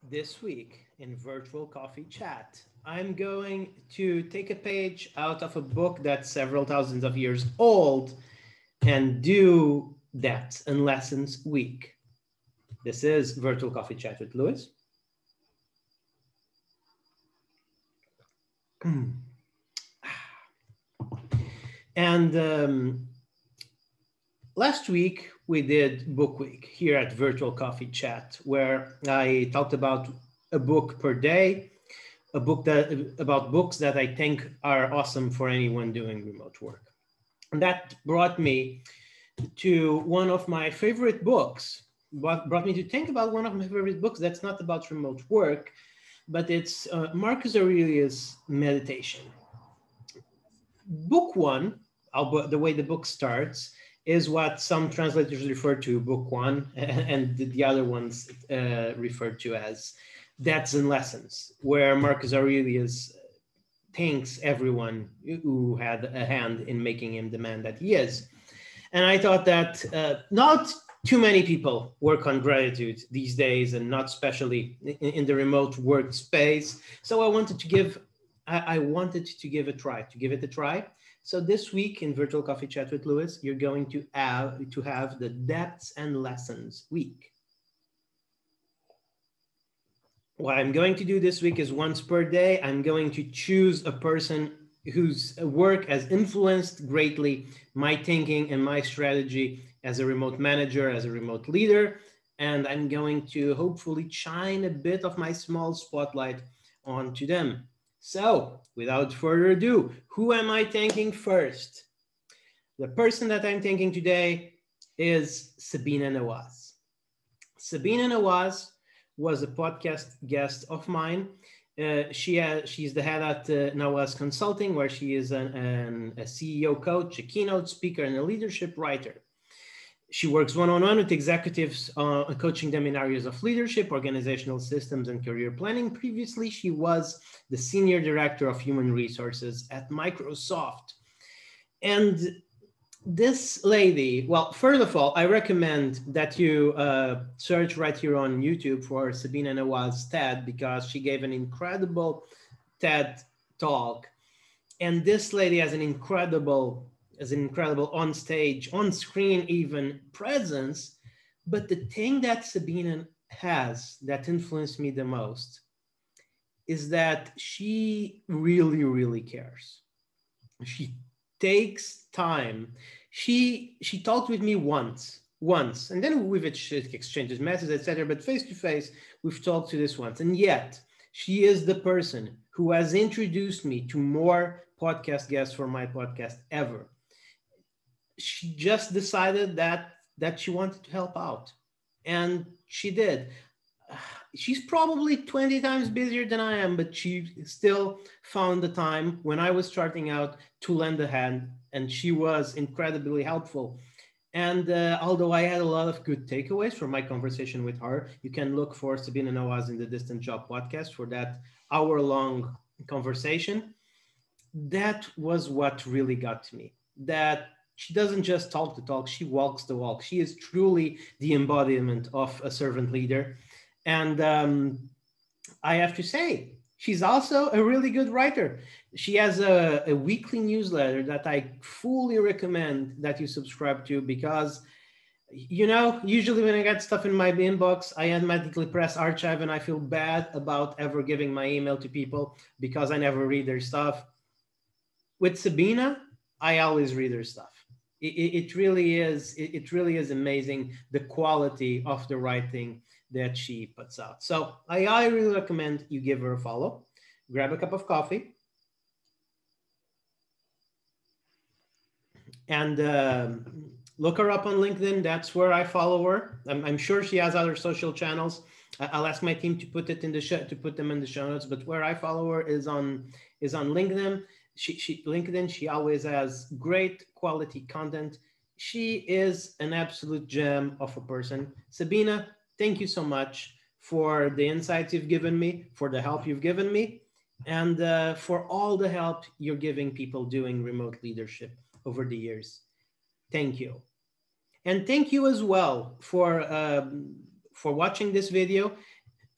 This week in Virtual Coffee Chat, I'm going to take a page out of a book that's several thousands of years old and do that in Lessons Week. This is Virtual Coffee Chat with Lewis. And last week we did Book Week here at Virtual Coffee Chat, where I talked about a book per day, about books that I think are awesome for anyone doing remote work. And that brought me to one of my favorite books, brought me to think about one of my favorite books that's not about remote work, but it's Marcus Aurelius' Meditation. Book one, the way the book starts, is what some translators refer to book one, and the other ones referred to as Debts and Lessons, where Marcus Aurelius thanks everyone who had a hand in making him the man that he is. And I thought that not too many people work on gratitude these days, and not especially in the remote workspace. So I wanted to give it a try. So this week in Virtual Coffee Chat with Lewis, you're going to have the Debts and Lessons week. What I'm going to do this week is once per day, I'm going to choose a person whose work has influenced greatly my thinking and my strategy as a remote manager, as a remote leader. And I'm going to hopefully shine a bit of my small spotlight onto them. So without further ado, who am I thanking first? The person that I'm thanking today is Sabina Nawaz. Sabina Nawaz was a podcast guest of mine. She's the head at Nawaz Consulting, where she is a CEO coach, a keynote speaker, and a leadership writer. She works one-on-one with executives, coaching them in areas of leadership, organizational systems, and career planning. Previously, she was the Senior Director of Human Resources at Microsoft. And this lady, well, first of all, I recommend that you search right here on YouTube for Sabina Nawaz TED, because she gave an incredible TED talk. And this lady has an incredible on stage, on screen even, presence. But the thing that Sabina has that influenced me the most is that she really, really cares. She takes time. She talked with me once, and then we've exchanged messages, etc. But face to face, we've talked to this once, and yet she is the person who has introduced me to more podcast guests for my podcast ever. She just decided that she wanted to help out, and she did. She's probably 20 times busier than I am, but she still found the time when I was starting out to lend a hand, and she was incredibly helpful. And although I had a lot of good takeaways from my conversation with her, you can look for Sabina Nawaz in the DistantJob podcast for that hour-long conversation. That was what really got to me, that she doesn't just talk the talk, she walks the walk. She is truly the embodiment of a servant leader. And I have to say, she's also a really good writer. She has a weekly newsletter that I fully recommend that you subscribe to, because, you know, usually when I get stuff in my inbox, I automatically press archive, and I feel bad about ever giving my email to people because I never read their stuff. With Sabina, I always read her stuff. It really is amazing, the quality of the writing that she puts out. So I really recommend you give her a follow. Grab a cup of coffee, and look her up on LinkedIn. That's where I follow her. I'm sure she has other social channels. I'll ask my team to put them in the show notes. But where I follow her is on LinkedIn. She always has great quality content. She is an absolute gem of a person. Sabina, thank you so much for the insights you've given me, for the help you've given me, and for all the help you're giving people doing remote leadership over the years. Thank you. And thank you as well for watching this video.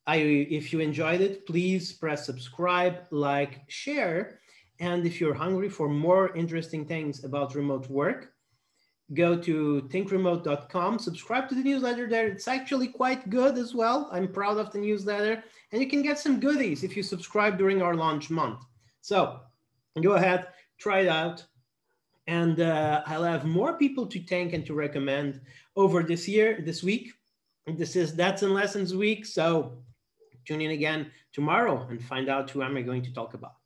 If you enjoyed it, please press subscribe, like, share. And if you're hungry for more interesting things about remote work, go to thinkremote.com, subscribe to the newsletter there. It's actually quite good as well. I'm proud of the newsletter. And you can get some goodies if you subscribe during our launch month. So go ahead, try it out. And I'll have more people to thank and to recommend over this week. This is That's in Lessons week. So tune in again tomorrow and find out who am I going to talk about.